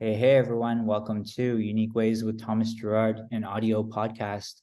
Hey everyone, welcome to Unique Ways with Thomas Gerard, an audio podcast.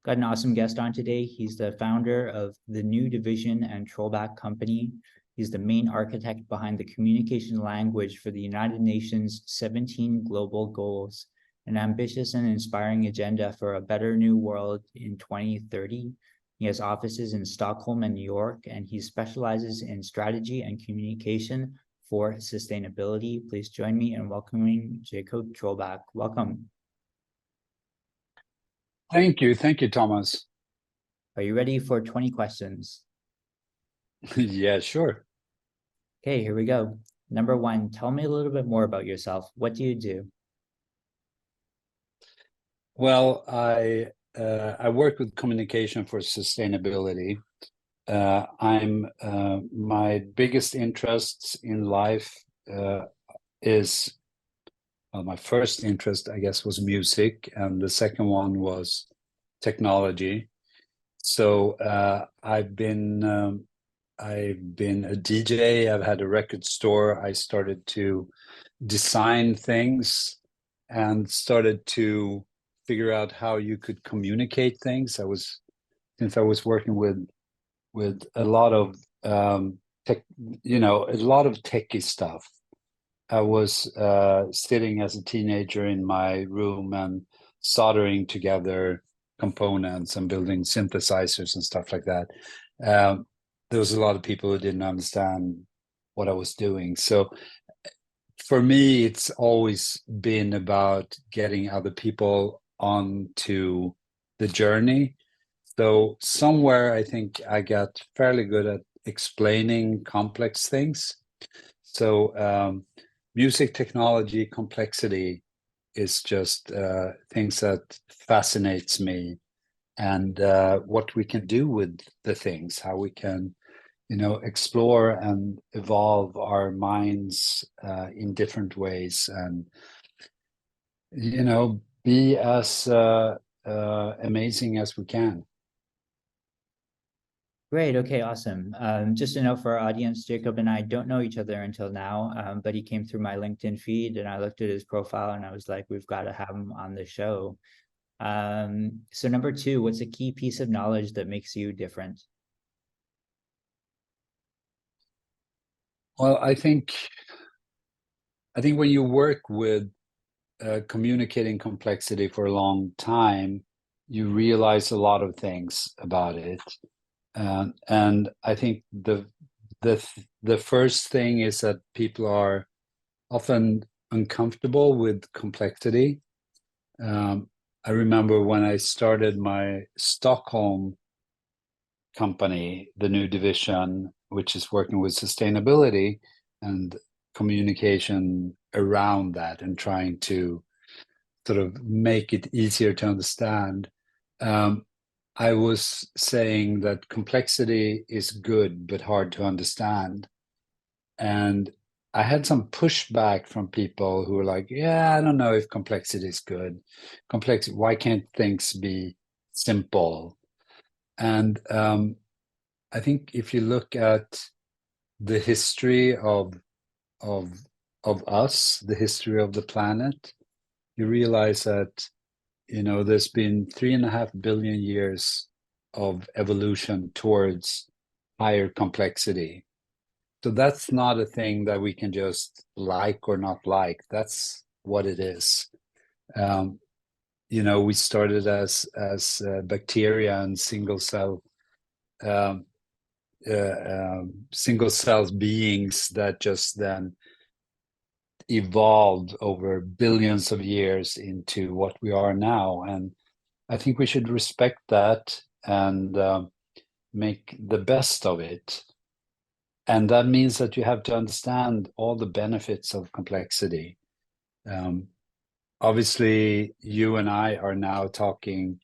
Got an awesome guest on today. He's the founder of the new Division and Trollbäck Company. He's the main architect behind the communication language for the United Nations 17 global goals, an ambitious and inspiring agenda for a better new world in 2030. He has offices in Stockholm and New York, and he specializes in strategy and communication for sustainability. Please join me in welcoming Jakob Trollbäck. Welcome. Thank you, Thomas. Are you ready for 20 questions? Yeah, sure. Okay, here we go. Number one, tell me a little bit more about yourself. What do you do? Well, I work with communication for sustainability. My biggest interests in life is, well, my first interest, I guess, was music, and the second one was technology. So I've been a DJ. I've had a record store. I started to design things and started to figure out how you could communicate things. Since I was working with a lot of tech, a lot of techie stuff. I was sitting as a teenager in my room and soldering together components and building synthesizers and stuff like that. There was a lot of people who didn't understand what I was doing. So for me, it's always been about getting other people onto the journey. So somewhere I think I got fairly good at explaining complex things. So music, technology, complexity is just things that fascinates me, and what we can do with the things, how we can explore and evolve our minds in different ways, and be as amazing as we can. Great. Okay, awesome. Just to know for our audience, Jakob and I don't know each other until now, but he came through my LinkedIn feed and I looked at his profile and I was like, we've got to have him on the show. So number two, what's a key piece of knowledge that makes you different? Well, I think when you work with communicating complexity for a long time, you realize a lot of things about it. And I think the first thing is that people are often uncomfortable with complexity. I remember when I started my Stockholm company, the new division, which is working with sustainability and communication around that and trying to sort of make it easier to understand. I was saying that complexity is good but hard to understand. And I had some pushback from people who were like, yeah, I don't know if complexity is good. Why can't things be simple? And I think if you look at the history of us, the history of the planet, you realize that there's been 3.5 billion years of evolution towards higher complexity. So that's not a thing that we can just like or not like. That's what it is. We started as bacteria and single cell beings that just then evolved over billions of years into what we are now. And I think we should respect that and make the best of it. And that means that you have to understand all the benefits of complexity. Obviously, you and I are now talking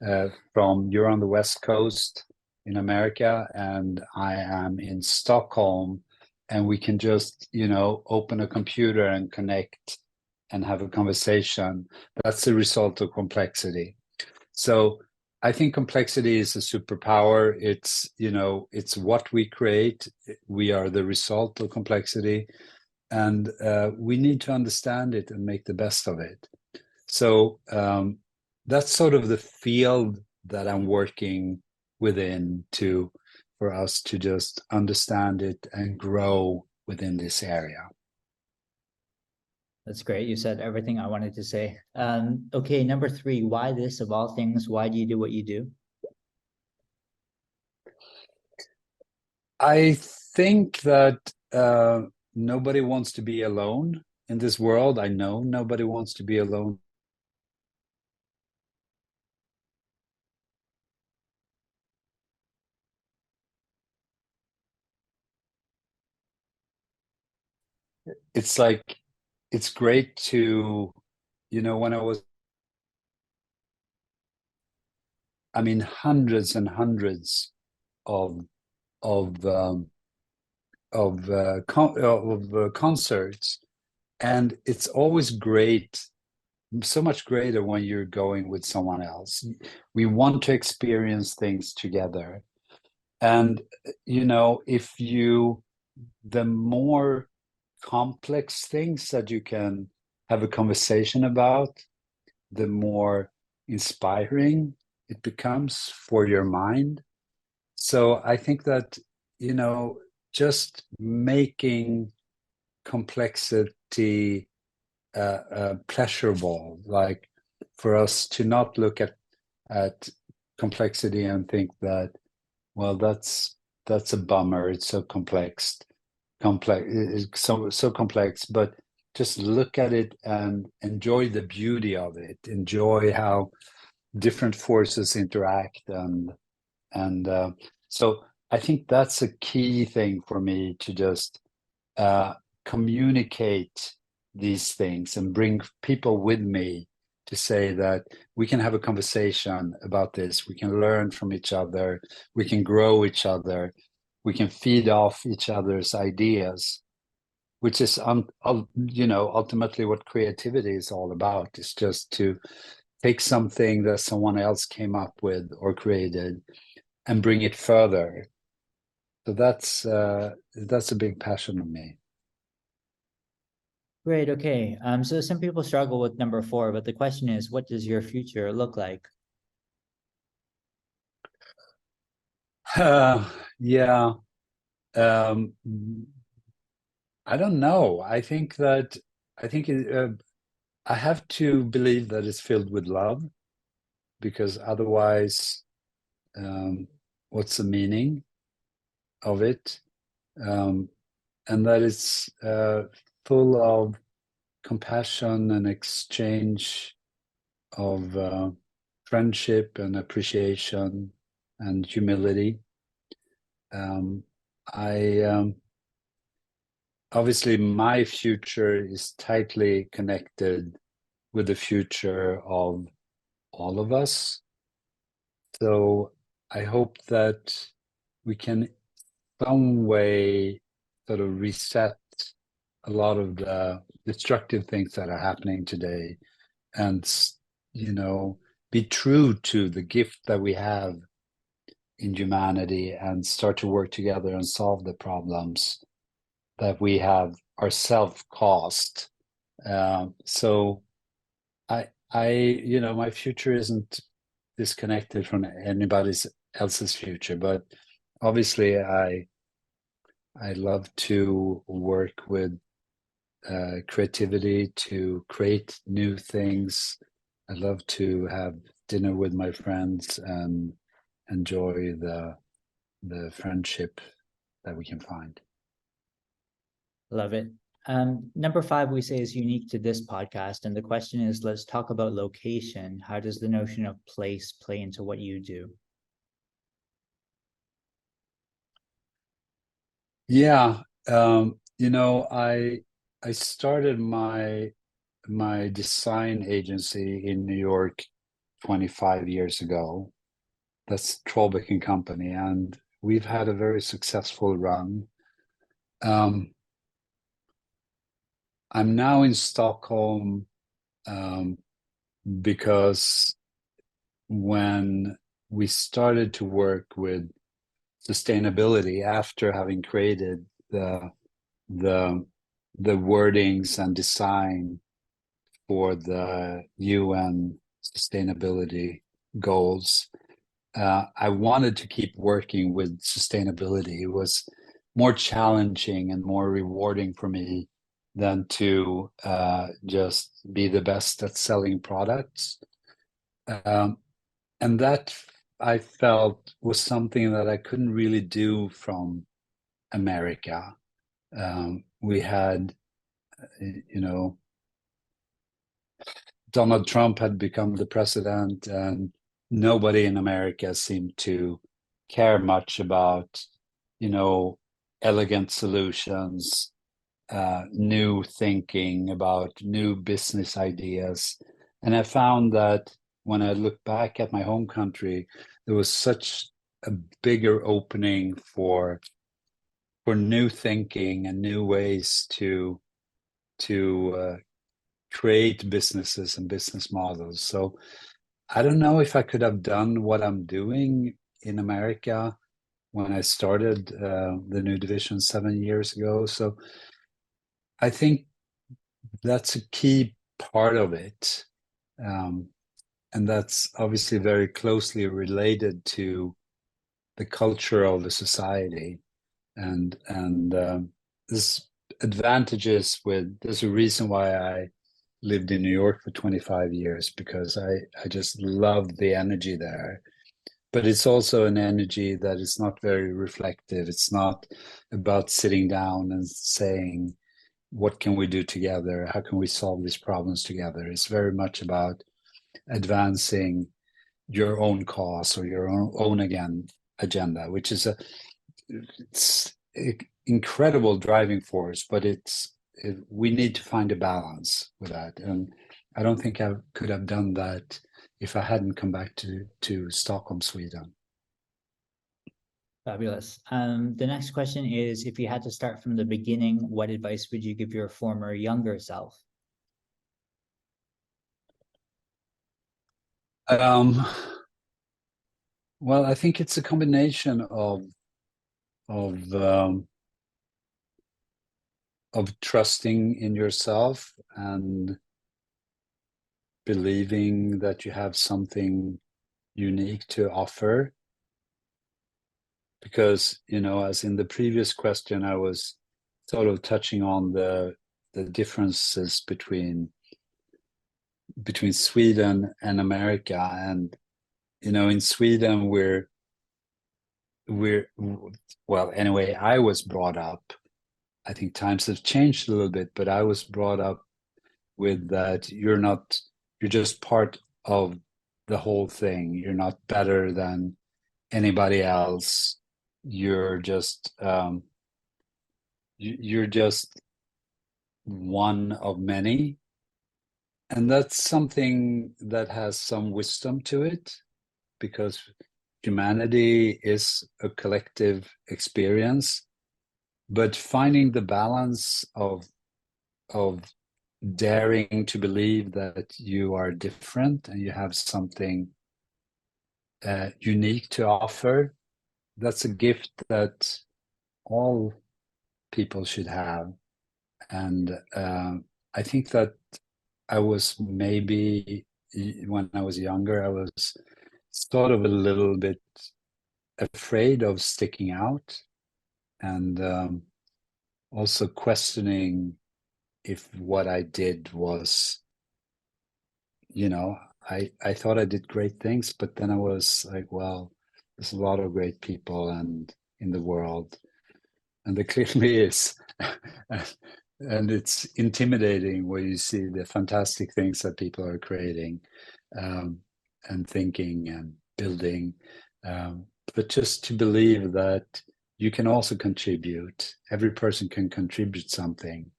you're on the West Coast in America, and I am in Stockholm, and we can just, open a computer and connect and have a conversation. That's the result of complexity. So I think complexity is a superpower. It's what we create. We are the result of complexity. and we need to understand it and make the best of it. So that's sort of the field that I'm working within for us to just understand it and grow within this area. That's great. You said everything I wanted to say. Okay, number 3, why this of all things? Why do you do what you do? I think that nobody wants to be alone in this world. I know nobody wants to be alone. It's like, it's great to, when I mean, hundreds and hundreds of concerts, and it's always great, so much greater when you're going with someone else. We want to experience things together, and the more complex things that you can have a conversation about, the more inspiring it becomes for your mind. So I think that, just making complexity pleasurable, like for us to not look at complexity and think that, well, that's a bummer, it's so complex, it's so complex, but just look at it and enjoy the beauty of it, enjoy how different forces interact, and so I think that's a key thing for me, to just communicate these things and bring people with me, to say that we can have a conversation about this, we can learn from each other, we can grow each other, we can feed off each other's ideas, which is ultimately what creativity is all about. It's just to take something that someone else came up with or created and bring it further. So that's a big passion of me. Great. Okay. So some people struggle with number 4, but the question is, what does your future look like? Yeah. I don't know. I think I have to believe that it's filled with love, because otherwise, what's the meaning of it? And that it's full of compassion and exchange of friendship and appreciation and humility. Obviously, my future is tightly connected with the future of all of us. So I hope that we can some way sort of reset a lot of the destructive things that are happening today, and be true to the gift that we have in humanity, and start to work together and solve the problems that we have ourselves caused. So my future isn't disconnected from anybody else's future, but obviously I love to work with creativity to create new things. I love to have dinner with my friends and enjoy the friendship that we can find. Love it. Number 5, we say, is unique to this podcast. And the question is, let's talk about location. How does the notion of place play into what you do? Yeah. I started my design agency in New York 25 years ago. That's Trollbäck and Company, and we've had a very successful run. I'm now in Stockholm because when we started to work with sustainability after having created the the wordings and design for the UN sustainability goals. I wanted to keep working with sustainability. It was more challenging and more rewarding for me than to just be the best at selling products. And that I felt was something that I couldn't really do from America. We had, you know, Donald Trump had become the president, and nobody in America seemed to care much about, you know, elegant solutions, new thinking, about new business ideas. And I found that when I look back at my home country, there was such a bigger opening for new thinking and new ways to create businesses and business models. So I don't know if I could have done what I'm doing in America when I started the new division 7 years ago. So I think that's a key part of it. And that's obviously very closely related to the culture of the society. And there's advantages with, there's a reason why I lived in New York for 25 years, because I just love the energy there. But it's also an energy that is not very reflective. It's not about sitting down and saying, what can we do together? How can we solve these problems together? It's very much about advancing your own cause or your own agenda, which is it's an incredible driving force, but we need to find a balance with that. And I don't think I could have done that if I hadn't come back to Stockholm, Sweden. Fabulous. The next question is, if you had to start from the beginning, what advice would you give your former younger self? Well, I think it's a combination of trusting in yourself and believing that you have something unique to offer. Because, you know, as in the previous question, I was sort of touching on the differences between Sweden and America. And, you know, in Sweden, we're well, anyway, I was brought up, I think times have changed a little bit, but I was brought up with that you're just part of the whole thing. You're not better than anybody else. You're just you're just one of many. And that's something that has some wisdom to it, because humanity is a collective experience. But finding the balance of daring to believe that you are different and you have something unique to offer, that's a gift that all people should have. And I think that I was maybe, when I was younger, I was sort of a little bit afraid of sticking out, and also questioning if what I did was, you know, I thought I did great things, but then I was like, well, there's a lot of great people and in the world, and there clearly is. And it's intimidating where you see the fantastic things that people are creating, and thinking and building. But just to believe that you can also contribute. Every person can contribute something.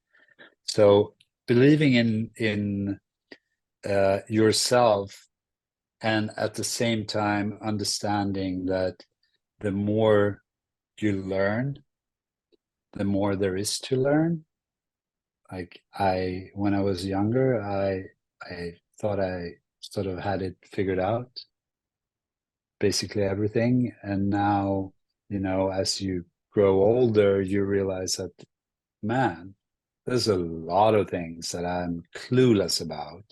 So believing in yourself, and at the same time understanding that the more you learn, the more there is to learn. Like when I was younger, I thought I sort of had it figured out, basically everything. And now, you know, as you grow older, you realize that, man, there's a lot of things that I'm clueless about,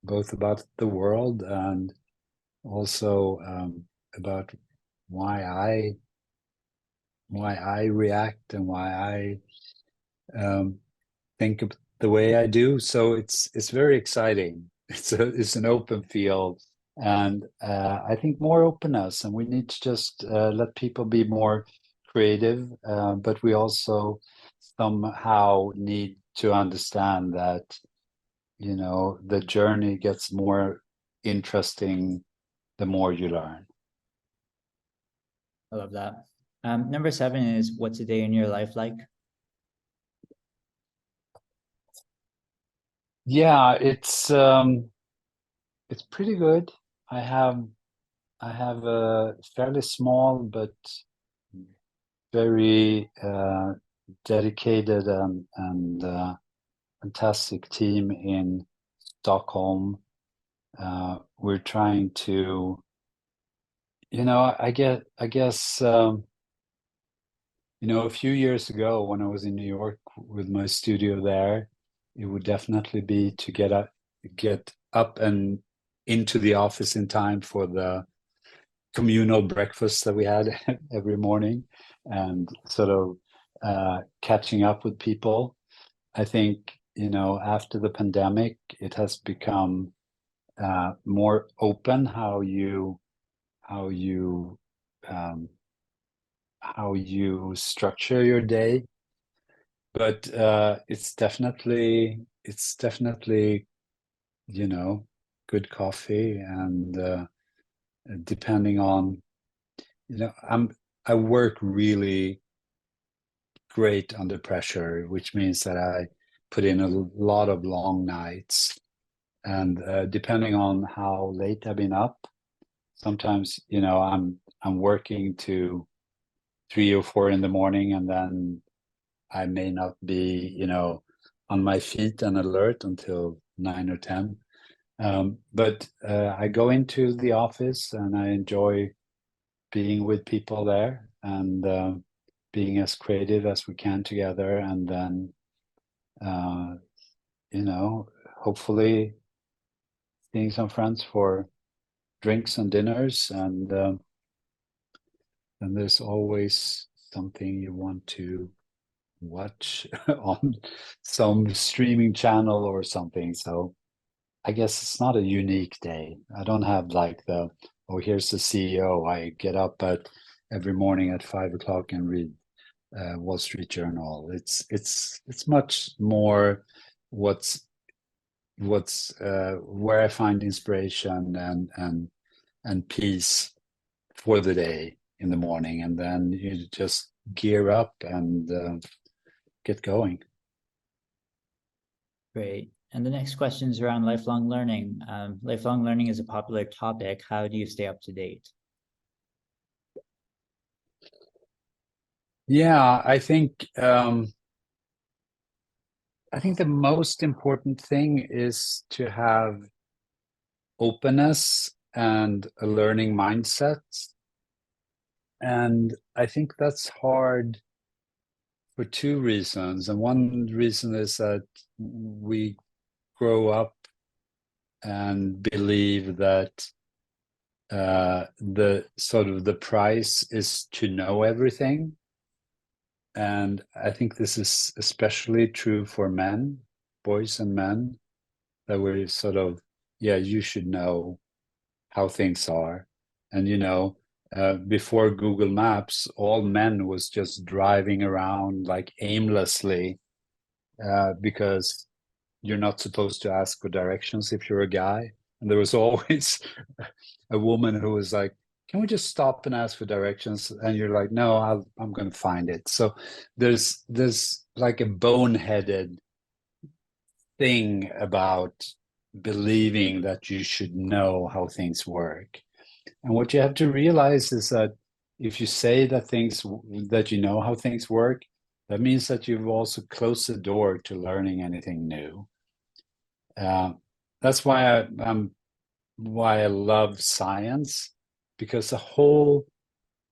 both about the world and also about why I react and why I think of the way I do. So it's very exciting. It's an open field, and I think more openness, and we need to just let people be more creative, but we also somehow need to understand that, you know, the journey gets more interesting the more you learn. I love that. Number 7 is, what's a day in your life like? Yeah, it's pretty good. I have a fairly small but very dedicated and fantastic team in Stockholm. We're trying to, you know, I guess you know, a few years ago when I was in New York with my studio there, it would definitely be to get up and into the office in time for the communal breakfast that we had every morning, and sort of catching up with people. I think, you know, after the pandemic, it has become more open how you um, how you structure your day. But it's definitely you know, good coffee, and depending on, you know, I work really great under pressure, which means that I put in a lot of long nights, and depending on how late I've been up, sometimes, you know, I'm working to 3 or 4 in the morning, and then I may not be, you know, on my feet and alert until 9 or 10. But I go into the office and I enjoy being with people there, and being as creative as we can together, and then you know, hopefully seeing some friends for drinks and dinners, and there's always something you want to watch on some streaming channel or something. So I guess it's not a unique day. I don't have like oh, here's the CEO. I get up at every morning at 5 o'clock and read Wall Street Journal. It's much more what's where I find inspiration and peace for the day in the morning, and then you just gear up and get going. Great. And the next question is around lifelong learning. Lifelong learning is a popular topic. How do you stay up to date? Yeah, I think the most important thing is to have openness and a learning mindset. And I think that's hard for 2 reasons. And one reason is that we grow up and believe that the sort of the price is to know everything. And I think this is especially true for men, boys and men, that we're sort of, yeah, you should know how things are. And, you know, before Google Maps, all men was just driving around like aimlessly, because you're not supposed to ask for directions if you're a guy. And there was always a woman who was like, can we just stop and ask for directions? And you're like, no, I'm going to find it. So there's like a boneheaded thing about believing that you should know how things work. And what you have to realize is that if you say that you know how things work, that means that you've also closed the door to learning anything new. That's why I love science, because the whole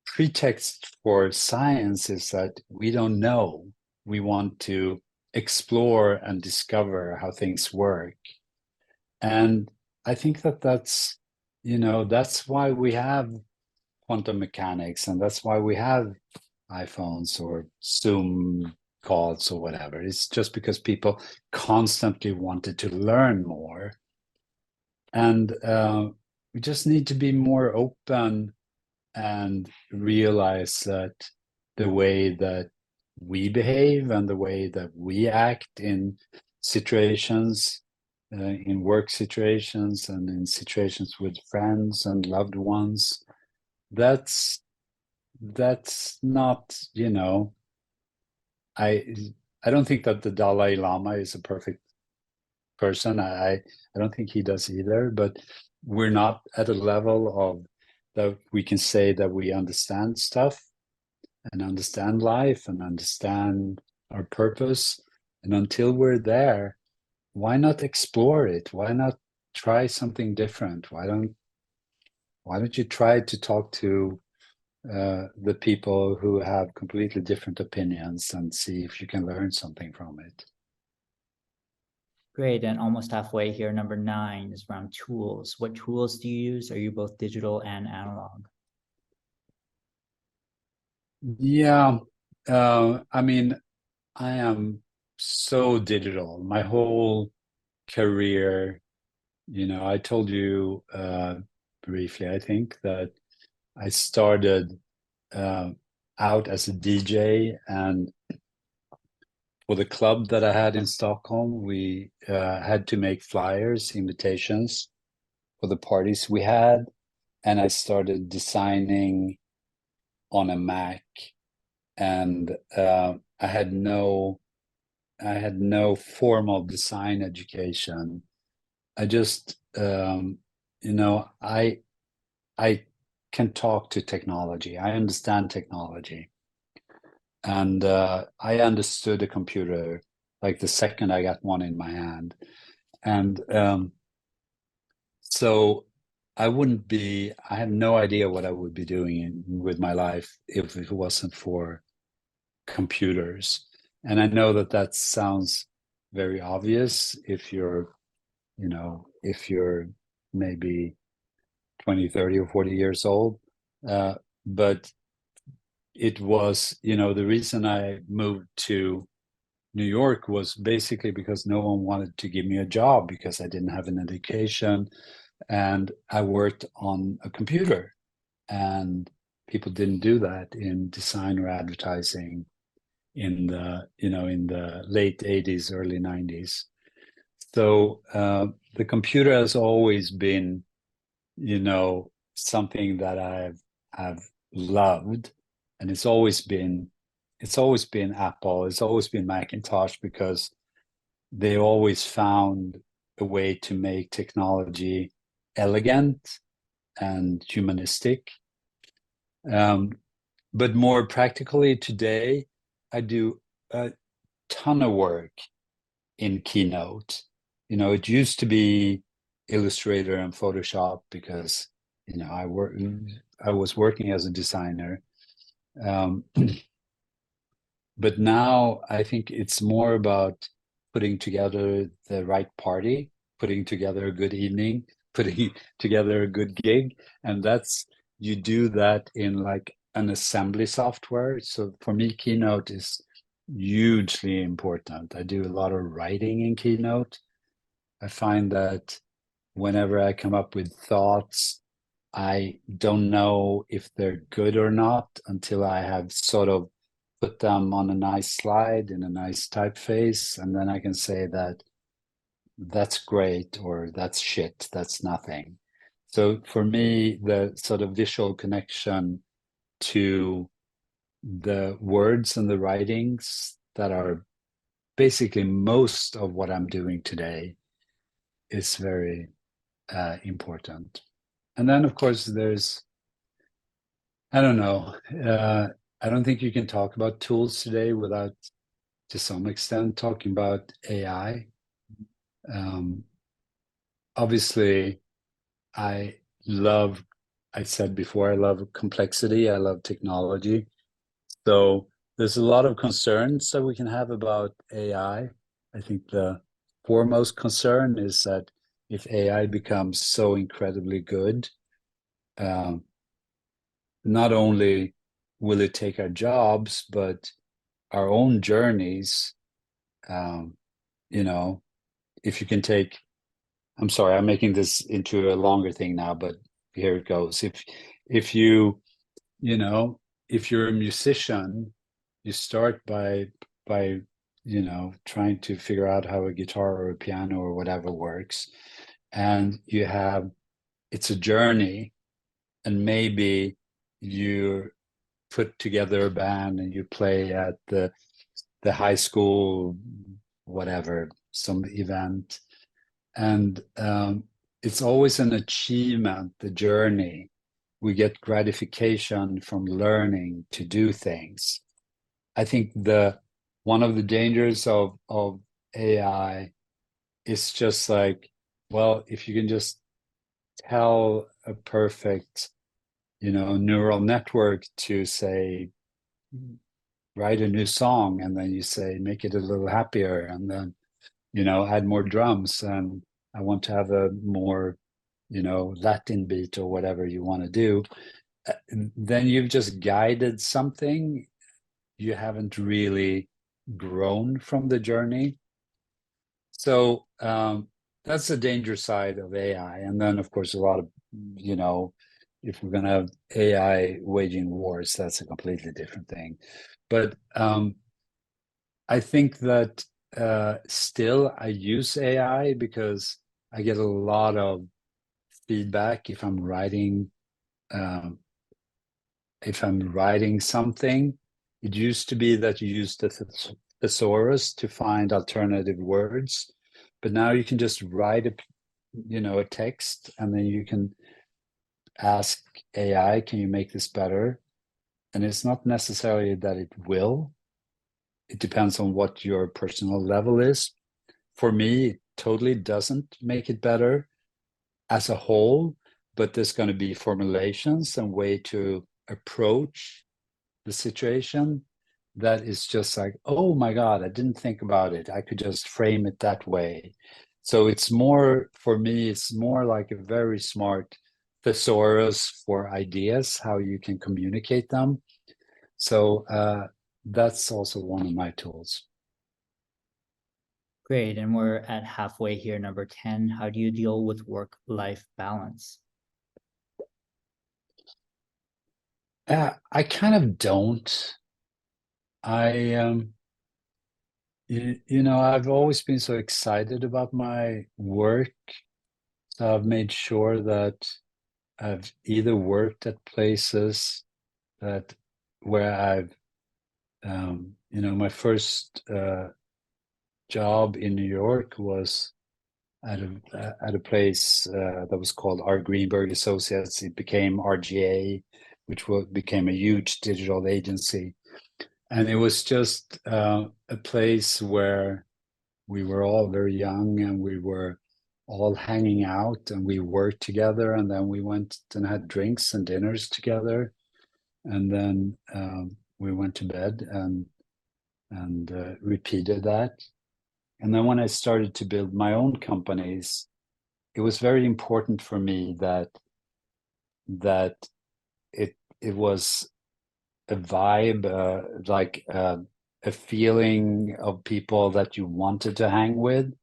pretext for science is that we don't know. We want to explore and discover how things work. And I think that that's why we have quantum mechanics, and that's why we have iPhones or Zoom calls or whatever. It's just because people constantly wanted to learn more. And we just need to be more open and realize that the way that we behave and the way that we act in situations, in work situations and in situations with friends and loved ones, that's not, I don't think that the Dalai Lama is a perfect person. I don't think he does either, but we're not at a level of that we can say that we understand stuff and understand life and understand our purpose. And until we're there, why not explore it? Why not try something different? Why don't you try to talk to the people who have completely different opinions and see if you can learn something from it? Great, and almost halfway here. Number 9 is around tools. What tools do you use? Are you both digital and analog? Yeah, I mean, I am so digital. My whole career, I told you briefly, I think, that I started out as a DJ, and for the club that I had in Stockholm, we had to make flyers, invitations for the parties we had, and I started designing on a Mac, and I had no formal design education. I just I can talk to technology. I understand technology. And I understood a computer like the second I got one in my hand. And so I have no idea what I would be doing with my life if it wasn't for computers. And I know that sounds very obvious if you're maybe 20, 30 or 40 years old. But it was, the reason I moved to New York was basically because no one wanted to give me a job because I didn't have an education and I worked on a computer, and people didn't do that in design or advertising in the late 80s, early 90s. So the computer has always been, something that I've loved, and it's always been Apple, it's always been Macintosh, because they always found a way to make technology elegant and humanistic. But more practically today, I do a ton of work in Keynote. It used to be Illustrator and Photoshop because I was working as a designer. But now I think it's more about putting together the right party, putting together a good evening, putting together a good gig. And you do that in like an assembly software. So for me, Keynote is hugely important. I do a lot of writing in Keynote. I find that whenever I come up with thoughts, I don't know if they're good or not until I have sort of put them on a nice slide in a nice typeface, and then I can say that that's great or that's shit, that's nothing. So for me, the sort of visual connection to the words and the writings that are basically most of what I'm doing today is very important. And then, of course, there's, I don't know, I don't think you can talk about tools today without, to some extent, talking about AI. Obviously, I said before, I love complexity, I love technology. So there's a lot of concerns that we can have about AI. I think the foremost concern is that if AI becomes so incredibly good, not only will it take our jobs, but our own journeys. You know, if you can take, I'm sorry, I'm making this into a longer thing now, but here it goes. If you, you know, if you're a musician, you start by you know, trying to figure out how a guitar or a piano or whatever works, and you have, it's a journey, and maybe you put together a band and you play at the high school, whatever, some event, and it's always an achievement, the journey. We get gratification from learning to do things. I think one of the dangers of AI is just like, well, if you can just tell a perfect, you know, neural network to say, write a new song, and then you say, make it a little happier, and then, you know, add more drums, and I want to have a more, you know, Latin beat or whatever you want to do, then you've just guided something. You haven't really grown from the journey. So that's the danger side of AI. And then, of course, a lot of, you know, if we're going to have AI waging wars, that's a completely different thing. But I think that still I use AI because I get a lot of feedback if I'm writing something. It used to be that you used the thesaurus to find alternative words, but now you can just write a text, and then you can ask AI, can you make this better? And it's not necessarily that it will. It depends on what your personal level is. For me, it totally doesn't make it better as a whole, but there's going to be formulations and way to approach the situation that is just like, oh my God, I didn't think about it. I could just frame it that way. So it's more, for me, it's more like a very smart thesaurus for ideas, how you can communicate them. So that's also one of my tools. Great. And we're at halfway here, number 10. How do you deal with work-life balance? I kind of don't. You know, I've always been so excited about my work. So I've made sure that I've either worked at places that where I've, you know, my first job in New York was at a place that was called R. Greenberg Associates. It became RGA, which became a huge digital agency. And it was just a place where we were all very young, and we were all hanging out, and we worked together, and then we went and had drinks and dinners together, and then we went to bed and repeated that. And then when I started to build my own companies, it was very important for me that it was a vibe, like a feeling of people that you wanted to hang with.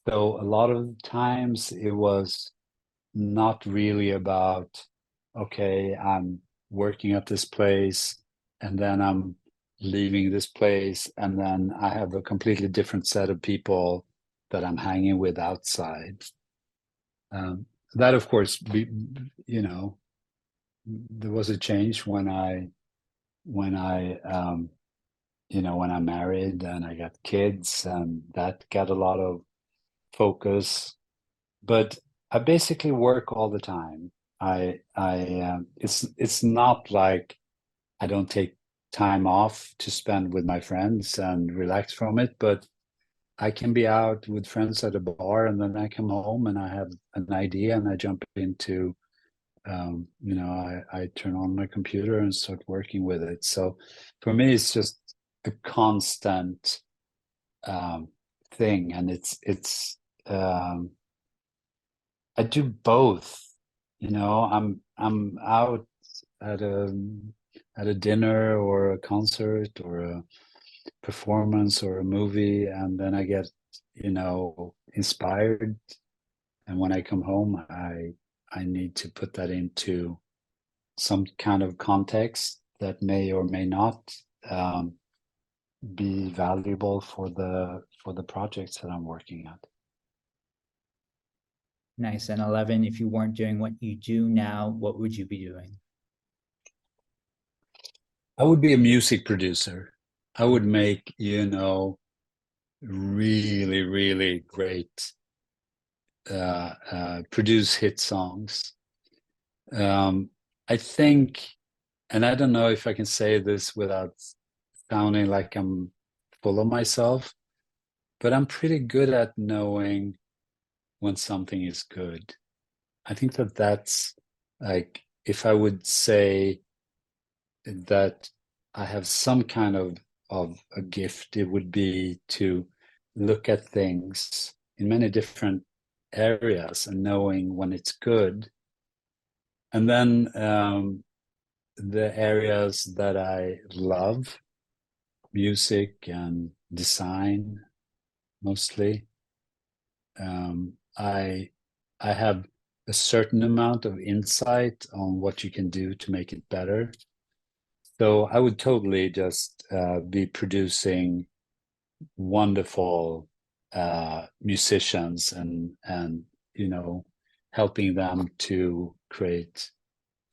So a lot of times it was not really about, okay, I'm working at this place, and then I'm leaving this place, and then I have a completely different set of people that I'm hanging with outside. That, of course, you know, there was a change when I you know, when I married and I got kids, and that got a lot of focus. But I basically work all the time. It's not like I don't take time off to spend with my friends and relax from it, but I can be out with friends at a bar, and then I come home and I have an idea and I jump into I turn on my computer and start working with it. So for me, it's just a constant thing, and it's I do both. I'm out at a dinner or a concert or a performance or a movie, and then I get inspired, and when I come home, I need to put that into some kind of context that may or may not be valuable for the projects that I'm working at. Nice. And 11, if you weren't doing what you do now, what would you be doing? I would be a music producer. I would make, really, really great produce hit songs. I think, and I don't know if I can say this without sounding like I'm full of myself, but I'm pretty good at knowing when something is good. I think that's like, if I would say that I have some kind of a gift, it would be to look at things in many different areas and knowing when it's good. And then the areas that I love, music and design mostly, I have a certain amount of insight on what you can do to make it better. So I would totally just be producing wonderful musicians and helping them to create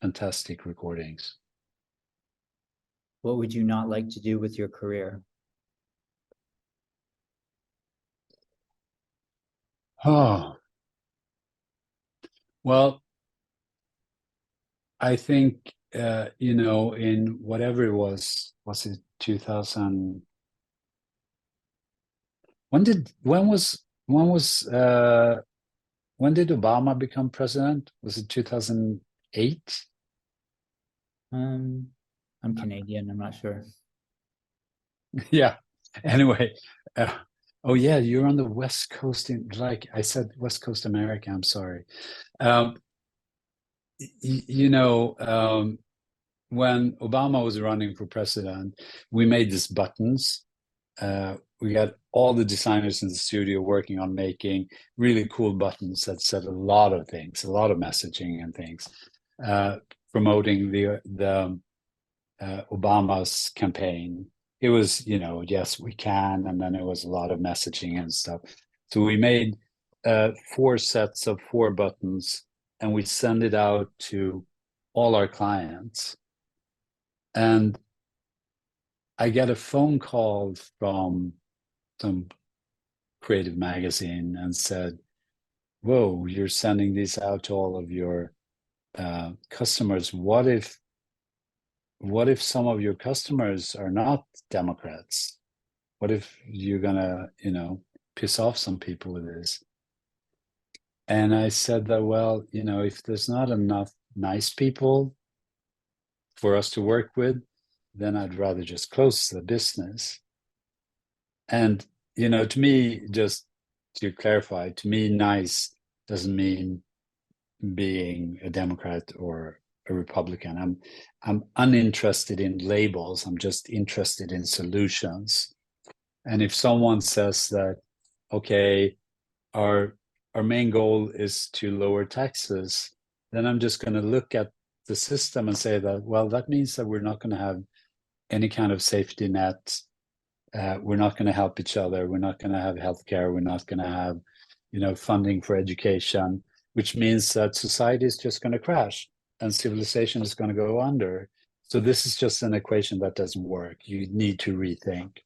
fantastic recordings. What would you not like to do with your career? Oh, well, I think in whatever it was it 2000? When did Obama become president? Was it 2008? I'm Canadian, I'm not sure. Yeah. Anyway, oh yeah, you're on the West Coast like I said, West Coast America. I'm sorry. When Obama was running for president, we made these buttons. We got all the designers in the studio working on making really cool buttons that said a lot of things, a lot of messaging and things, promoting the Obama's campaign. It was, yes, we can, and then it was a lot of messaging and stuff. So we made 4 sets of 4 buttons, and we send it out to all our clients. And I get a phone call from some creative magazine and said, "Whoa, you're sending these out to all of your customers. What if some of your customers are not Democrats? What if you're gonna, piss off some people with this?" And I said that, well, if there's not enough nice people for us to work with, then I'd rather just close the business. And, to me, just to clarify, to me, nice doesn't mean being a Democrat or a Republican. I'm uninterested in labels. I'm just interested in solutions. And if someone says that, okay, our main goal is to lower taxes, then I'm just going to look at the system and say that, well, that means that we're not going to have any kind of safety net. We're not going to help each other. We're not going to have healthcare. We're not going to have, funding for education, which means that society is just going to crash and civilization is going to go under. So this is just an equation that doesn't work. You need to rethink.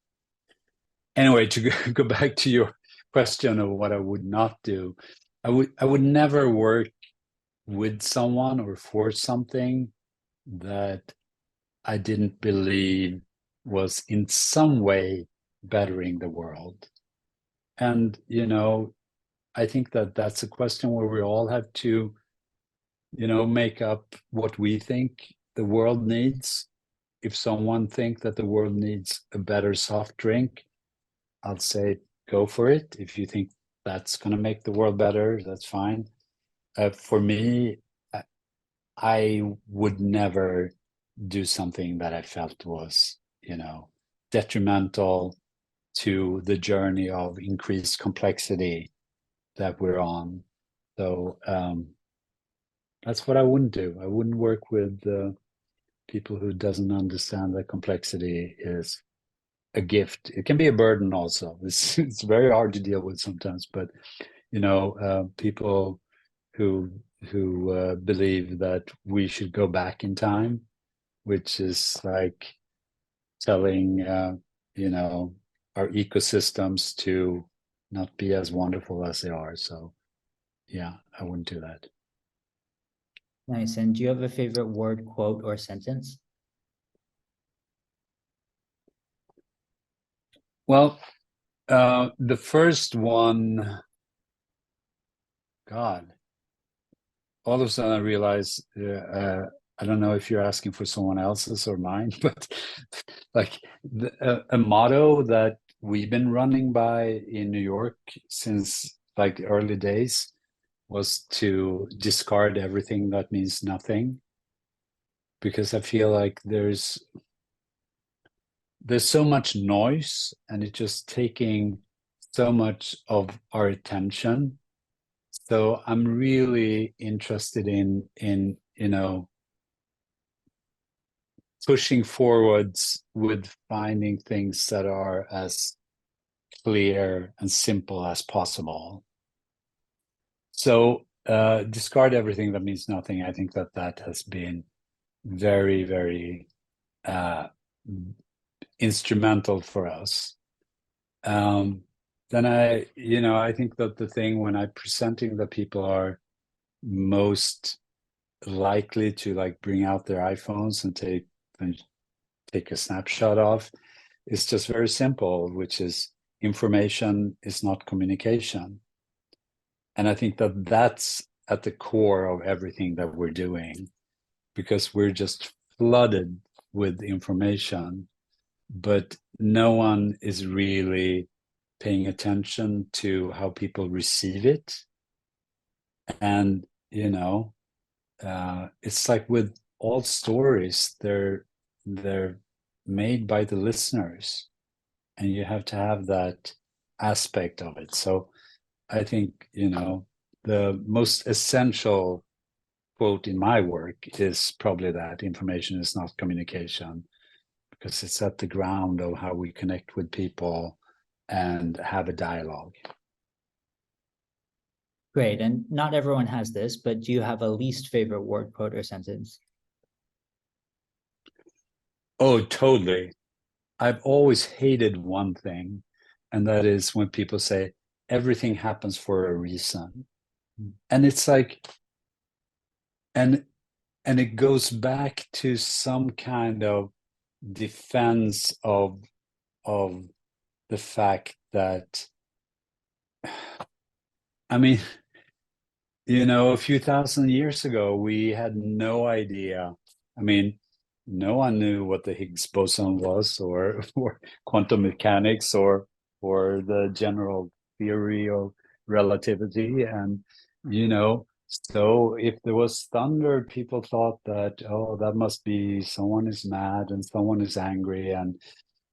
Anyway, to go back to your question of what I would not do, I would never work with someone or for something that I didn't believe was in some way bettering the world. And, I think that that's a question where we all have to make up what we think the world needs. If someone think that the world needs a better soft drink, I'll say go for it. If you think that's going to make the world better, that's fine. For me, I would never do something that I felt was, detrimental to the journey of increased complexity that we're on. So that's what I wouldn't do. I wouldn't work with people who doesn't understand that complexity is a gift. It can be a burden also. It's very hard to deal with sometimes, but people who believe that we should go back in time, which is like telling our ecosystems to not be as wonderful as they are. So yeah, I wouldn't do that. Nice. And do you have a favorite word, quote, or sentence? Well, the first one, God, all of a sudden I realized, I don't know if you're asking for someone else's or mine, but like a motto that we've been running by in New York since like the early days was to discard everything that means nothing. Because I feel like there's so much noise and it's just taking so much of our attention. So I'm really interested in pushing forwards with finding things that are as clear and simple as possible. So discard everything that means nothing. I think that has been very, very instrumental for us. Then I think that the thing when I'm presenting that people are most likely to like bring out their iPhones and take a snapshot of is just very simple, which is information is not communication. And I think that that's at the core of everything that we're doing, because we're just flooded with information, but no one is really paying attention to how people receive it. And it's like with all stories, they're made by the listeners, and you have to have that aspect of it. So I think the most essential quote in my work is probably that information is not communication, because it's at the ground of how we connect with people and have a dialogue. Great. And not everyone has this, but do you have a least favorite word, quote, or sentence? Oh, totally. I've always hated one thing, and that is when people say everything happens for a reason. And it's like, and it goes back to some kind of defense of the fact that, I mean, a few thousand years ago, we had no idea. I mean, no one knew what the Higgs boson was, or quantum mechanics, or the general theory of relativity. And so if there was thunder, people thought that, oh, that must be someone is mad and someone is angry, and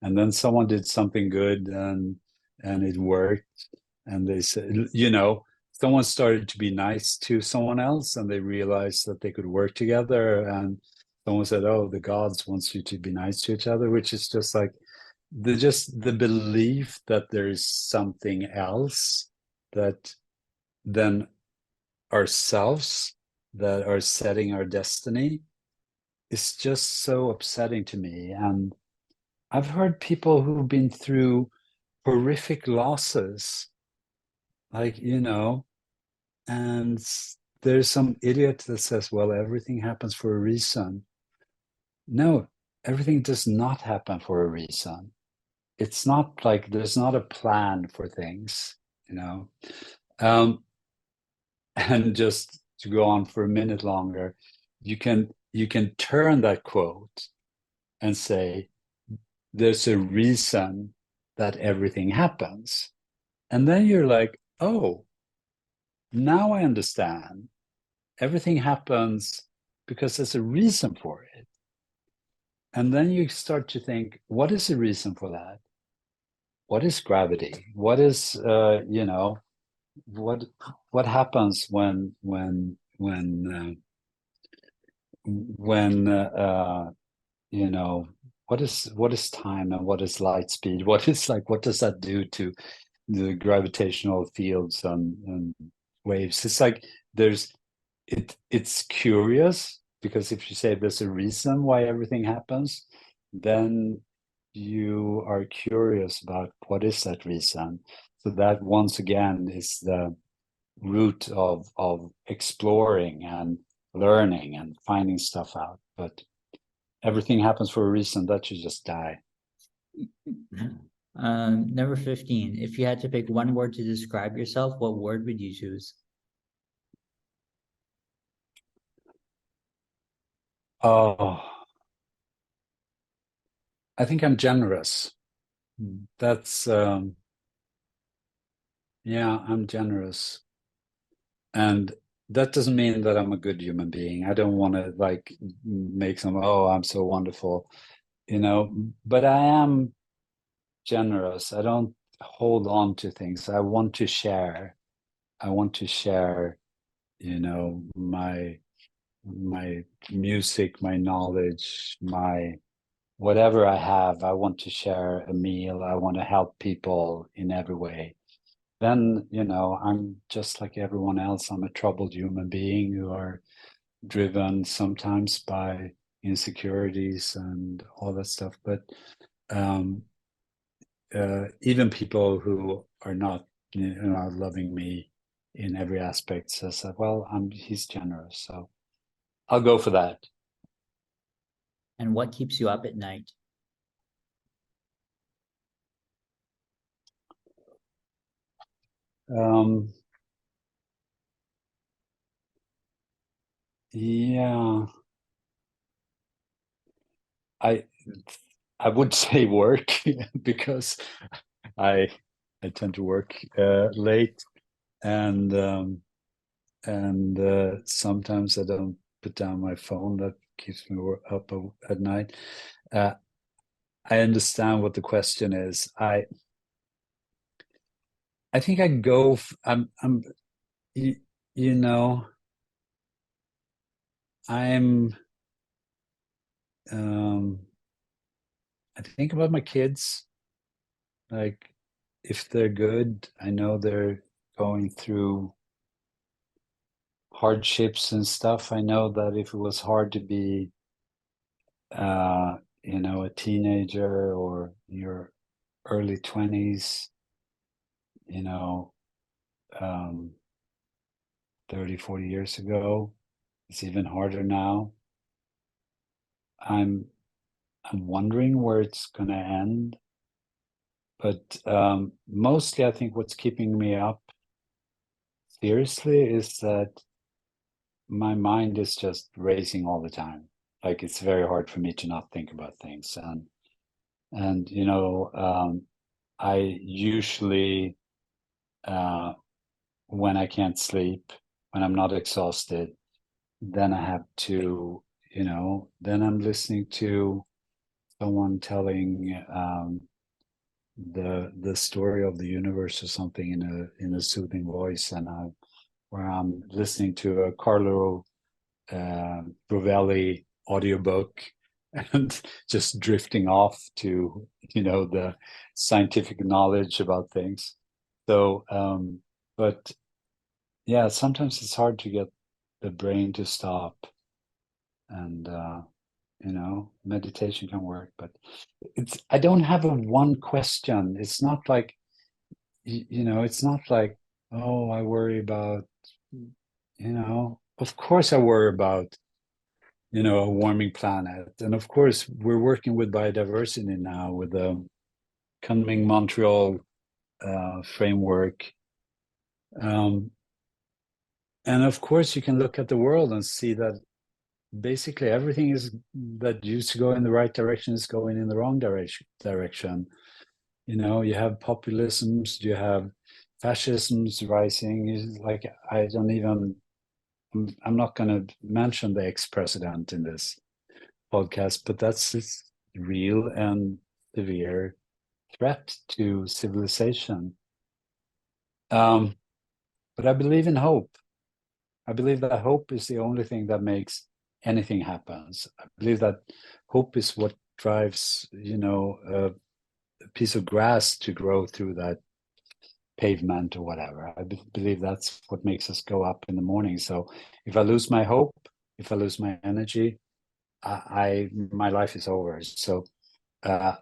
then someone did something good and it worked. And they said, someone started to be nice to someone else, and they realized that they could work together. And someone said, oh, the gods wants you to be nice to each other, which is just like the belief that there's something else that than ourselves that are setting our destiny is just so upsetting to me. And I've heard people who've been through horrific losses, like, and there's some idiot that says, well, everything happens for a reason. No, everything does not happen for a reason. It's not like there's not a plan for things, and just to go on for a minute longer, you can turn that quote and say, there's a reason that everything happens. And then you're like, oh, now I understand. Everything happens because there's a reason for it. And then you start to think, what is the reason for that? What is gravity? What is, what happens when what is time and what is light speed? What does that do to the gravitational fields and waves? It's like it's curious, because if you say there's a reason why everything happens, then you are curious about what is that reason. So that once again is the root of exploring and learning and finding stuff out. But everything happens for a reason. That should just die. Number 15, if you had to pick one word to describe yourself, what word would you choose? Oh, I think I'm generous. That's yeah, I'm generous. And that doesn't mean that I'm a good human being. I don't want to like make some, oh, I'm so wonderful, but I am generous. I don't hold on to things. I want to share. I want to share, my music, my knowledge, my whatever I have. I want to share a meal. I want to help people in every way. Then, I'm just like everyone else. I'm a troubled human being who are driven sometimes by insecurities and all that stuff. But even people who are not, loving me in every aspect says that, well, he's generous. So I'll go for that. And what keeps you up at night? Yeah, I would say work because I tend to work late, and sometimes I don't put down my phone. That keeps me up at night. I understand what the question is. I think I go. You know, I'm. I think about my kids. Like, if they're good, I know they're going through hardships and stuff. I know that if it was hard to be, a teenager or your early 20s, you know, um, 30, 40 years ago, it's even harder now. I'm wondering where it's going to end. But mostly, I think what's keeping me up seriously is that my mind is just racing all the time. Like, it's very hard for me to not think about things. And I usually, when I can't sleep, when I'm not exhausted, then I have to, then I'm listening to someone telling the story of the universe or something in a soothing voice, and where I'm listening to a Carlo Rovelli audiobook and just drifting off to the scientific knowledge about things. So but yeah, sometimes it's hard to get the brain to stop, and meditation can work, but I don't have a one question. It's not like it's not like, oh, I worry about, of course I worry about a warming planet. And of course, we're working with biodiversity now with the coming Montreal framework. And of course, you can look at the world and see that basically everything is that used to go in the right direction is going in the wrong direction. You know, you have populisms, you have fascisms rising. Like, I'm not going to mention the ex-president in this podcast, but that's this real and severe threat to civilization. But I believe in hope. I believe that hope is the only thing that makes anything happen. I believe that hope is what drives, a piece of grass to grow through that pavement or whatever. I believe that's what makes us go up in the morning. So if I lose my hope, if I lose my energy, my life is over. So I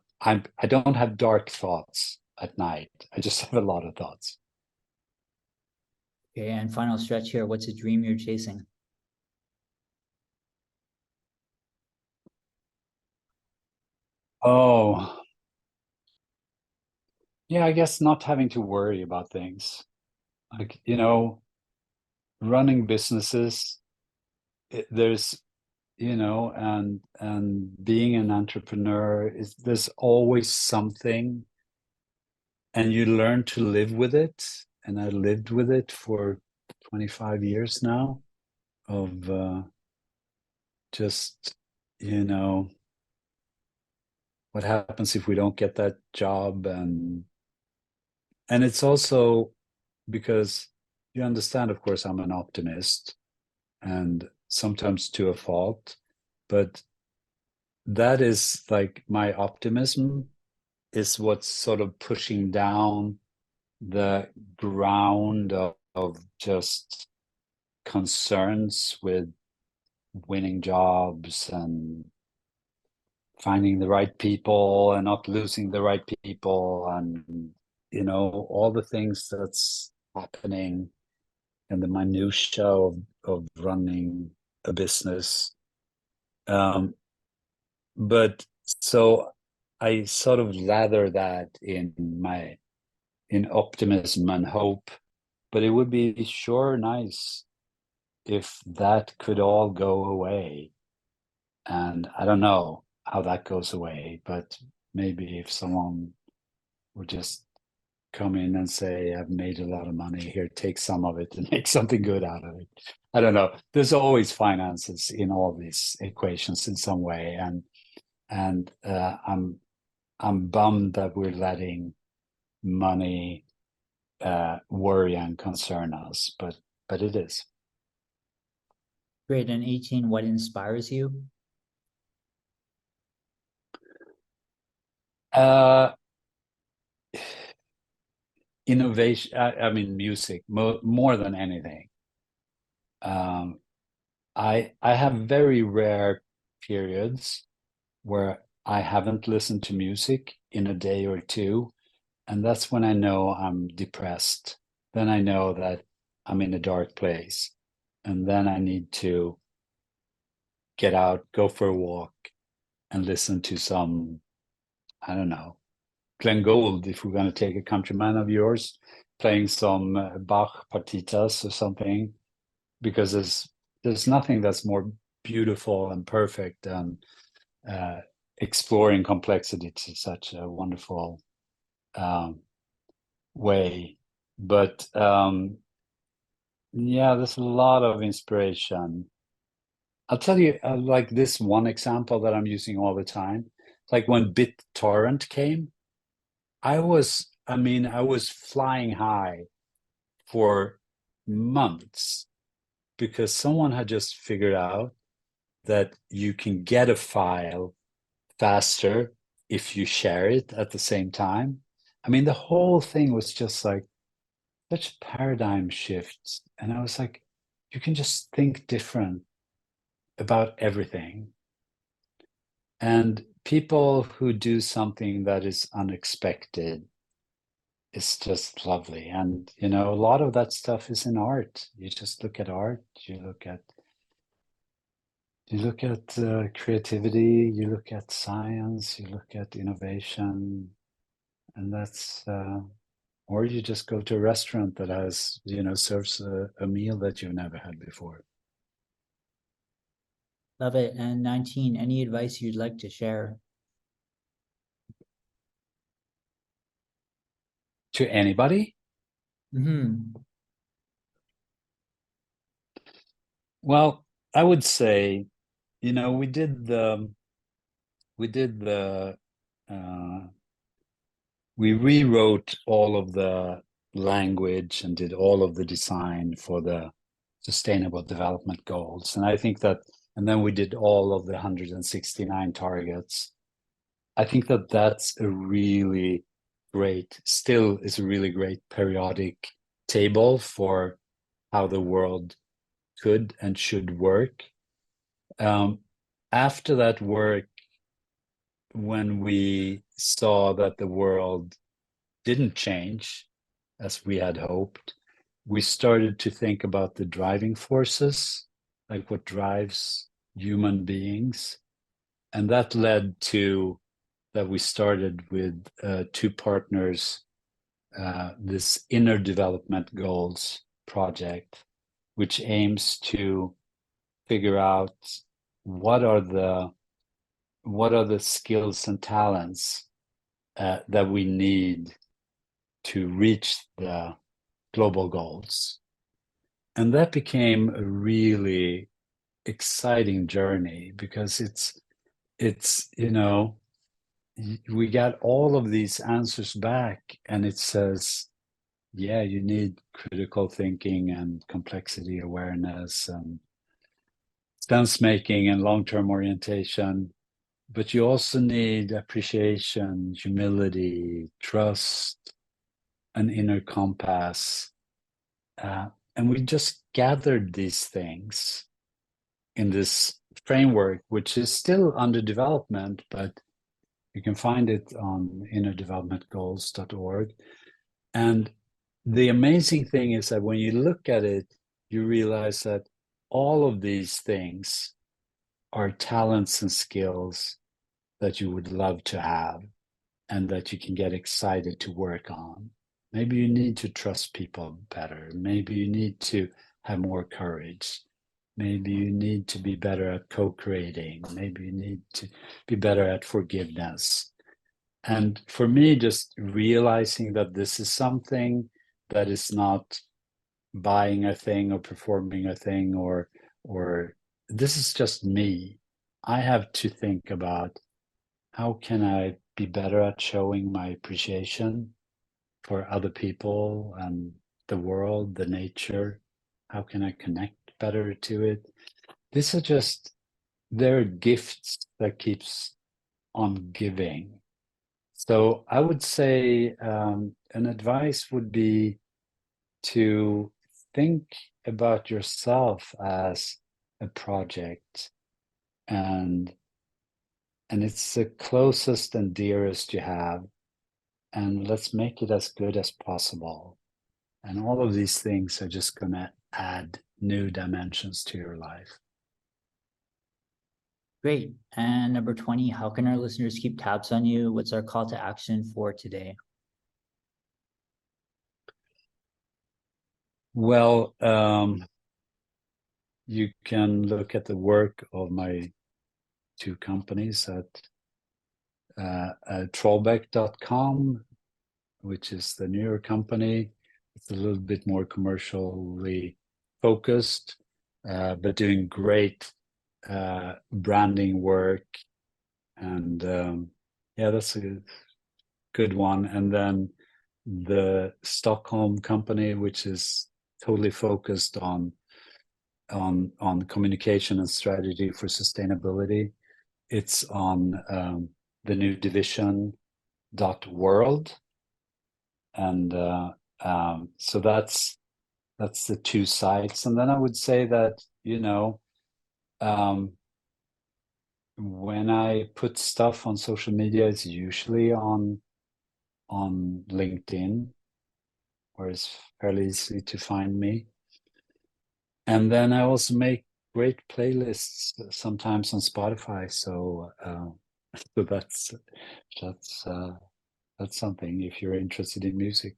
don't have dark thoughts at night. I just have a lot of thoughts. Okay, and final stretch here. What's a dream you're chasing? Oh, yeah, I guess not having to worry about things. Like, running businesses, there's, and being an entrepreneur there's always something, and you learn to live with it. And I lived with it for 25 years now of just, what happens if we don't get that job. And it's also because you understand, of course, I'm an optimist, and sometimes to a fault, but that is like my optimism is what's sort of pushing down the ground of just concerns with winning jobs and finding the right people and not losing the right people, and all the things that's happening and the minutia of running a business. But so I sort of lather that in optimism and hope. But it would be sure nice if that could all go away. And I don't know how that goes away, but maybe if someone would just come in and say, I've made a lot of money here, take some of it and make something good out of it. I don't know. There's always finances in all these equations in some way. And I'm bummed that we're letting money worry and concern us, but it is. Great. And 18, what inspires you? Innovation. I mean, music more than anything. I have very rare periods where I haven't listened to music in a day or two, and that's when I know I'm depressed. Then I know that I'm in a dark place, and then I need to get out, go for a walk, and listen to some, I don't know, Glenn Gould, if we're going to take a countryman of yours, playing some Bach partitas or something, because there's nothing that's more beautiful and perfect than exploring complexity to such a wonderful way. But yeah, there's a lot of inspiration. I'll tell you, like this one example that I'm using all the time. Like when BitTorrent came, I was flying high for months because someone had just figured out that you can get a file faster if you share it at the same time. I mean, the whole thing was just like such paradigm shifts. And I was like, you can just think different about everything. And people who do something that is unexpected is just lovely. And, a lot of that stuff is in art. You just look at art, you look at creativity, you look at science, you look at innovation, and that's or you just go to a restaurant that has, serves a meal that you've never had before. Love it. And 19, any advice you'd like to share? To anybody? Well, I would say, we did the we rewrote all of the language and did all of the design for the Sustainable Development Goals. And I think that, and then we did all of the 169 targets. I think that that's a really great, still is a really great periodic table for how the world could and should work. After that work, when we saw that the world didn't change as we had hoped, we started to think about the driving forces, like what drives human beings. And that led to that we started with two partners, this Inner Development Goals project, which aims to figure out what are the skills and talents that we need to reach the global goals. And that became a really exciting journey, because it's we got all of these answers back, and it says, yeah, you need critical thinking and complexity awareness and sense making and long-term orientation, but you also need appreciation, humility, trust, an inner compass. And we just gathered these things in this framework, which is still under development, but you can find it on innerdevelopmentgoals.org. And the amazing thing is that when you look at it, you realize that all of these things are talents and skills that you would love to have and that you can get excited to work on. Maybe you need to trust people better. Maybe you need to have more courage. Maybe you need to be better at co-creating. Maybe you need to be better at forgiveness. And for me, just realizing that this is something that is not buying a thing or performing a thing, or this is just me. I have to think about, how can I be better at showing my appreciation for other people and the world, the nature? How can I connect better to it? These are just, they're gifts that keeps on giving. So I would say an advice would be to think about yourself as a project, and it's the closest and dearest you have, and let's make it as good as possible. And all of these things are just going to add new dimensions to your life. Great. And number 20, how can our listeners keep tabs on you? What's our call to action for today? Well, you can look at the work of my two companies at trollbäck.com, which is the newer company. It's a little bit more commercially focused, but doing great branding work. And yeah, that's a good one. And then the Stockholm company, which is totally focused on communication and strategy for sustainability. It's on the new Division.world. And so that's the two sites. And then I would say that, when I put stuff on social media, it's usually on LinkedIn, where it's fairly easy to find me. And then I also make great playlists sometimes on Spotify. So so that's something if you're interested in music.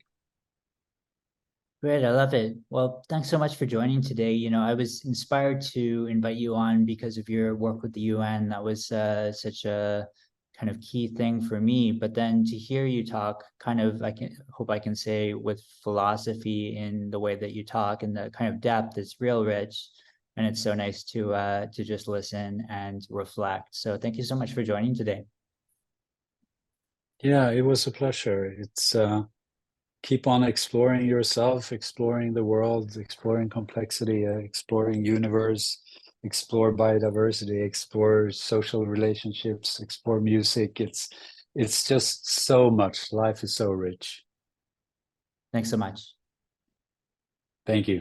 Great, I love it. Well, thanks so much for joining today. I was inspired to invite you on because of your work with the UN. That was such a kind of key thing for me. But then to hear you talk, kind of, I can hope I can say with philosophy in the way that you talk and the kind of depth, it's real rich. And it's so nice to just listen and reflect. So thank you so much for joining today. Yeah, it was a pleasure. It's keep on exploring yourself, exploring the world, exploring complexity, exploring universe, explore biodiversity, explore social relationships, explore music. It's just so much. Life is so rich. Thanks so much. Thank you.